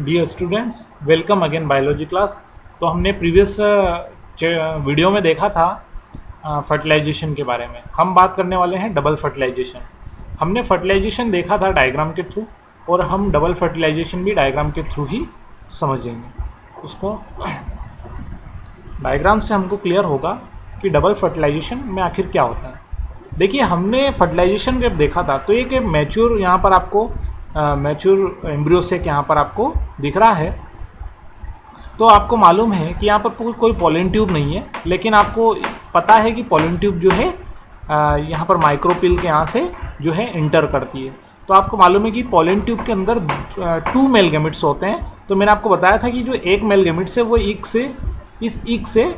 Dear students, welcome again biology class. तो हमने previous video में देखा था फर्टिलाइजेशन के बारे में। हम बात करने वाले हैं डबल फर्टिलाइजेशन। हमने फर्टिलाइजेशन देखा था डायग्राम के थ्रू, और हम डबल फर्टिलाइजेशन भी डायग्राम के थ्रू ही समझेंगे। उसको डायग्राम से हमको क्लियर होगा कि डबल फर्टिलाइजेशन में आखिर क्या होता है। देखिए, हमने फर्टिलाइजेशन जब देखा था तो एक मैच्योर, यहाँ पर आपको मैच्योर एम्ब्रियो सेक यहाँ पर आपको दिख रहा है। तो आपको मालूम है कि यहाँ पर कोई पॉलन ट्यूब नहीं है, लेकिन आपको पता है कि पॉलन ट्यूब जो है यहाँ पर माइक्रोपिल के यहाँ से जो है इंटर करती है। तो आपको मालूम है कि पॉलन ट्यूब के अंदर 2 मेल गैमेट्स होते हैं। तो मैंने आपको बताया था कि जो एक मेल गैमेट्स है वो इस ईग से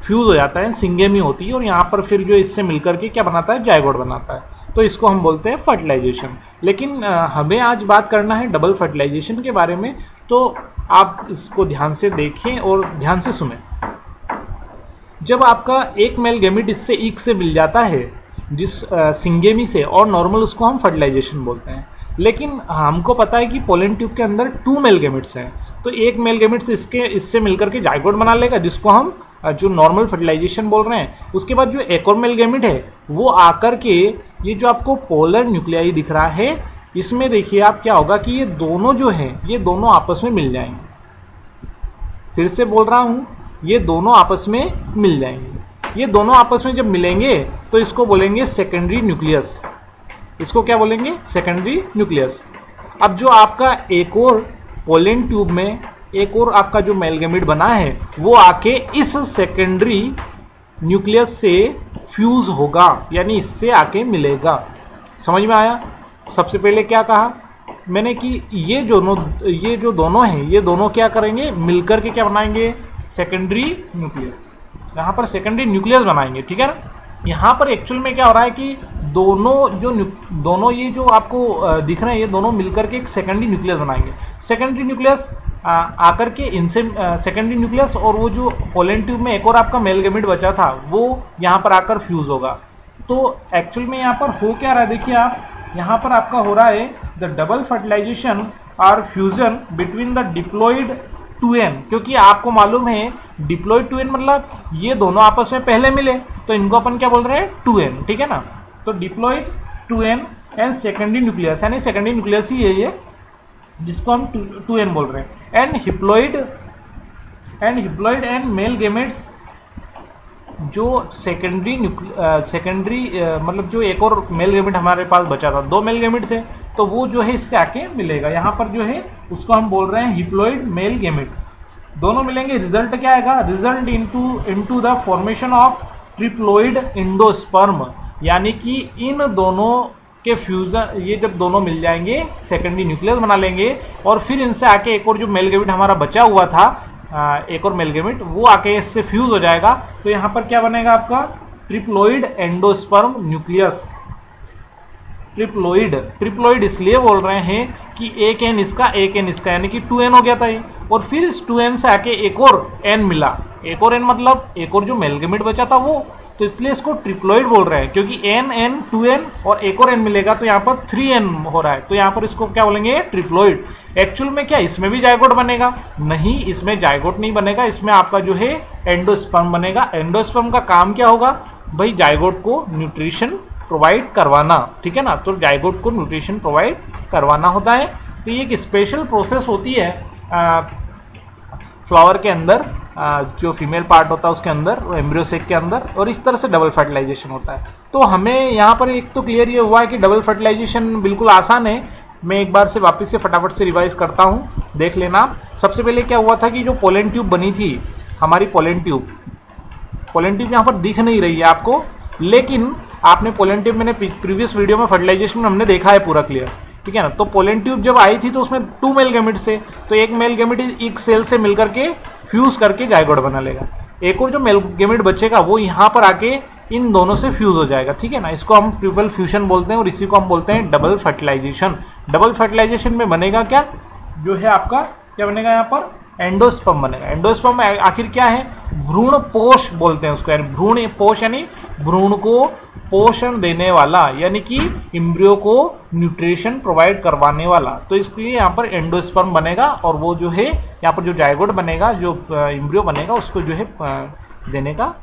फ्यूज हो जाता है, सिंगेमी होती है, और यहाँ पर फिर जो इससे मिलकर के क्या बनाता है, जायगोट बनाता है। तो इसको हम बोलते हैं फर्टिलाइजेशन। लेकिन हमें आज बात करना है डबल फर्टिलाइजेशन के बारे में। तो आप इसको ध्यान से देखें और ध्यान से सुनें। जब आपका एक मेल गैमेट इससे ईग से मिल जाता है, जिस सिंगेमी से, और नॉर्मल उसको हम फर्टिलाइजेशन बोलते हैं। लेकिन हमको पता है कि पोलन ट्यूब के अंदर 2 मेल गैमेट्स हैं। तो एक मेल गैमेट्स इससे मिलकर के जायगोट बना लेगा, जिसको हम जो नॉर्मल फर्टिलाइजेशन बोल रहे हैं। उसके बाद जो एक और मेल गैमेट है वो आकर के ये जो आपको पोलर न्यूक्लियाई दिख रहा है, इसमें देखिए आप क्या होगा कि ये दोनों जो हैं ये दोनों आपस में मिल जाएंगे। फिर से बोल रहा हूं, ये दोनों आपस में मिल जाएंगे। ये दोनों आपस में जब मिलेंगे तो इसको बोलेंगे सेकेंडरी न्यूक्लियस। इसको क्या बोलेंगे, सेकेंडरी न्यूक्लियस। अब जो आपका एक और पोलन ट्यूब में एक और आपका जो मेल गैमेट बना है वो आके इस सेकेंडरी न्यूक्लियस से फ्यूज होगा, यानी इससे आके मिलेगा। समझ में आया? सबसे पहले क्या कहा मैंने कि ये जो दोनों हैं, ये दोनों क्या करेंगे, मिलकर के क्या बनाएंगे, सेकेंडरी न्यूक्लियस। यहाँ पर सेकेंडरी न्यूक्लियस बनाएंगे, ठीक है ना। यहाँ पर एक्चुअल में क्या हो रहा है कि दोनों ये जो आपको दिख रहे हैं, ये दोनों मिलकर के एक सेकेंडरी न्यूक्लियस बनाएंगे। सेकेंडरी न्यूक्लियस आकर के इनसे सेकेंडरी न्यूक्लियस और वो जो पोलन ट्यूब में एक और आपका मेल गैमेट बचा था वो यहाँ पर आकर फ्यूज होगा। तो एक्चुअल में यहाँ पर हो क्या रहा है, देखिए आप, यहाँ पर आपका हो रहा है द डबल फर्टिलाइजेशन और fusion between the diploid 2n। क्योंकि आपको मालूम है डिप्लॉयड 2n मतलब ये दोनों आपस में पहले मिले, तो इनको अपन क्या बोल रहे हैं, 2n, ठीक है ना। तो diploid 2n and secondary nucleus, यानी सेकेंडरी न्यूक्लियस ही है ये, जिसको हम 2n बोल रहे हैं। And haploid and male gametes, जो सेकेंडरी मतलब जो एक और मेल गैमेट हमारे पास बचा था, 2 मेल गैमेट थे, तो वो जो है इससे आके मिलेगा। यहाँ पर जो है उसको हम बोल रहे हैं हिप्लॉइड मेल गैमेट। दोनों मिलेंगे, रिजल्ट क्या आएगा, result into the formation of triploid endosperm. यानी कि इन दोनों के फ्यूजन, ये जब दोनों मिल जाएंगे सेकेंडरी न्यूक्लियस बना लेंगे, और फिर इनसे आके एक और जो मेल गैमेट हमारा बचा हुआ था, एक और मेल गैमेट, वो आके इससे फ्यूज हो जाएगा। तो यहाँ पर क्या बनेगा आपका, ट्रिप्लॉइड एंडोस्पर्म न्यूक्लियस। ट्रिप्लॉइड इसलिए बोल रहे हैं कि एक एन इसका यानी कि 2n हो गया था ये, और फिर इस 2n से आके एक और n मिला। एक और n मतलब एक और जो मेल गैमेट बचा था वो, तो इसलिए इसको ट्रिप्लॉइड बोल रहे हैं, क्योंकि n 2n और एक और n मिलेगा, तो यहाँ पर 3n हो रहा है। तो यहाँ पर इसको क्या बोलेंगे, ट्रिप्लॉइड। एक्चुअल में क्या इसमें भी जायगोट बनेगा? नहीं, इसमें जायगोट नहीं बनेगा, इसमें आपका जो है एंडोस्पर्म बनेगा। एंडोस्पर्म का काम क्या होगा भाई, जायगोट को न्यूट्रिशन प्रोवाइड करवाना, ठीक है ना। तो जायगोट को न्यूट्रिशन प्रोवाइड करवाना होता है। तो ये एक स्पेशल प्रोसेस होती है फ्लावर के अंदर, जो फीमेल पार्ट होता है उसके अंदर, एम्ब्रियो सेक के अंदर, और इस तरह से डबल फर्टिलाइजेशन होता है। तो हमें यहाँ पर एक तो क्लियर ये हुआ है कि डबल फर्टिलाइजेशन बिल्कुल आसान है। मैं एक बार से वापस से फटाफट से रिवाइज करता हूँ, देख लेना। सबसे पहले क्या हुआ था कि जो पोलन ट्यूब बनी थी हमारी, पोलन ट्यूब यहाँ पर दिख नहीं रही है आपको, लेकिन आपने पोलन ट्यूब, मैंने प्रीवियस वीडियो में फर्टिलाइजेशन में हमने देखा है पूरा क्लियर, ठीक है ना। तो पोलन ट्यूब जब आई थी तो उसमें 2 मेल गैमेट थे, तो एक मेल गैमेट एक सेल से मिलकर के फ्यूज करके जायगोट बना लेगा। एक और जो मेल गैमेट बचेगा वो यहाँ पर आके इन दोनों से फ्यूज हो जाएगा, ठीक है ना। इसको हम ट्रिपल फ्यूजन बोलते हैं, और इसी को हम बोलते हैं डबल फर्टिलाइजेशन। डबल फर्टिलाइजेशन में बनेगा क्या, जो है आपका क्या बनेगा यहाँ पर, एंडोस्पर्म बनेगा। एंडोस्पर्म आखिर क्या है? भ्रूण पोष बोलते हैं उसको, यानी भ्रूण पोष यानी भ्रूण को पोषण देने वाला, यानी कि इम्ब्रियो को न्यूट्रिशन प्रोवाइड करवाने वाला। तो इसके लिए यहाँ पर एंडोस्पर्म बनेगा और वो जो है यहाँ पर जो जायगोट बनेगा, जो इम्ब्रियो बनेगा, उसको जो है देने का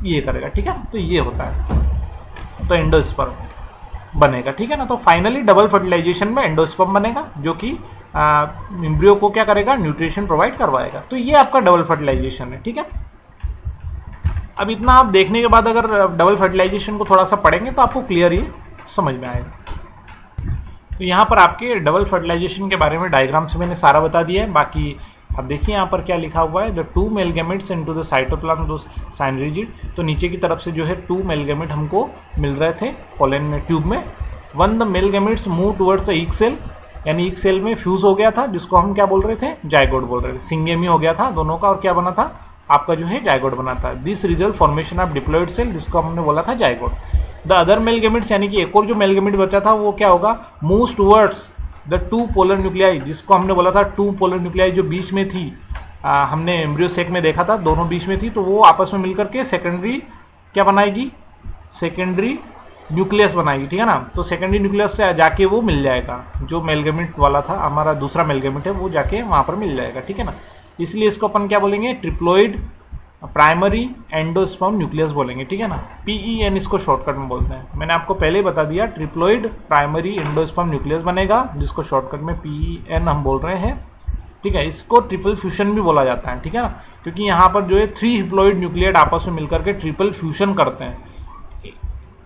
ये करेगा। ठीक है, तो ये होता है, तो एंडोस्पर्म बनेगा। ठीक है ना, तो फाइनली डबल फर्टिलाइजेशन में एंडोस्पर्म बनेगा जो कि इम्ब्रियो को क्या करेगा? न्यूट्रिशन प्रोवाइड करवाएगा। तो ये आपका डबल फर्टिलाइजेशन है। ठीक है, अब इतना आप देखने के बाद अगर डबल फर्टिलाइजेशन को थोड़ा सा पढ़ेंगे तो आपको क्लियर ये समझ में आएगा। तो यहाँ पर आपके डबल फर्टिलाइजेशन के बारे में डायग्राम से मैंने सारा बता दिया है। बाकी अब देखिए यहाँ पर क्या लिखा हुआ है, the 2 male gametes into the cytoplasm दो साइन रिजिड। तो नीचे की तरफ से जो है 2 मेल गैमेट हमको मिल रहे थे पोलन में, ट्यूब में। 1 the male gametes move towards the egg cell, यानी ईग सेल में फ्यूज हो गया था, जिसको हम क्या बोल रहे थे? जायगोट बोल रहे थे। सिंगेमी हो गया था दोनों का, और क्या बना था? आपका जो है जायगोट बना था। This result formation of diploid cell, जिसको हमने बोला था zygote. The other male gametes, यानी कि एक और जो मेल गैमेट बचा था वो क्या होगा? Moves towards the 2 polar nuclei, जिसको हमने बोला था 2 पोलर न्यूक्लियाई जो बीच में थी, हमने एम्ब्रियो सेक में देखा था, दोनों बीच में थी, तो वो आपस में मिलकर के सेकेंडरी क्या बनाएगी? सेकेंडरी न्यूक्लियस बनाएगी। ठीक है ना, तो सेकेंडरी न्यूक्लियस से जाके वो मिल जाएगा, जो मेलगेमेट वाला था हमारा दूसरा मेलगेमेट है, वो जाके वहां पर मिल जाएगा। ठीक है ना, इसलिए इसको अपन क्या बोलेंगे? ट्रिप्लोइड प्राइमरी एंडोस्पर्म न्यूक्लियस बोलेंगे। ठीक है ना, PEN इसको शॉर्टकट में बोलते हैं। मैंने आपको पहले ही बता दिया, ट्रिप्लोइड प्राइमरी एंडोस्पर्म न्यूक्लियस बनेगा, जिसको शॉर्टकट में PEN हम बोल रहे हैं। ठीक है, इसको ट्रिपल फ्यूजन भी बोला जाता है। ठीक है ना, क्योंकि यहाँ पर जो है 3 हिप्लॉइड न्यूक्लियड आपस में मिलकर के ट्रिपल फ्यूजन करते हैं।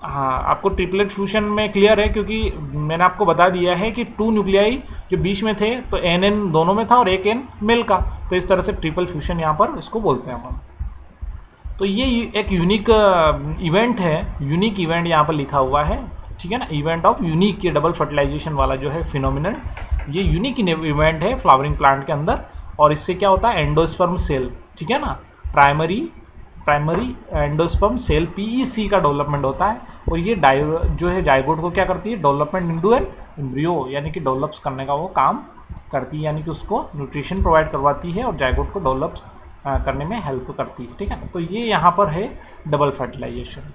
हाँ, आपको ट्रिपलेट फ्यूजन में क्लियर है, क्योंकि मैंने आपको बता दिया है कि 2 न्यूक्लियाई जो बीच में थे, तो NN दोनों में था और एक N मेल का, तो इस तरह से ट्रिपल फ्यूजन यहाँ पर इसको बोलते हैं अपन। तो ये एक यूनिक इवेंट है, यूनिक इवेंट यहाँ पर लिखा हुआ है। ठीक है ना, इवेंट ऑफ यूनिक, ये डबल फर्टिलाइजेशन वाला जो है फिनोमिनन, ये यूनिक इवेंट है फ्लावरिंग प्लांट के अंदर। और इससे क्या होता है? एंडोस्पर्म सेल, ठीक है ना, प्राइमरी एंडोस्पर्म सेल PEC का डेवलपमेंट होता है। और ये जो है जायगोट को क्या करती है? डेवलपमेंट इनटू एन एम्ब्रियो, यानी कि डेवलप्स करने का वो काम करती है, यानी कि उसको न्यूट्रिशन प्रोवाइड करवाती है और जायगोट को डेवलप करने में हेल्प करती है। ठीक है ना, तो ये यहाँ पर है डबल फर्टिलाइजेशन।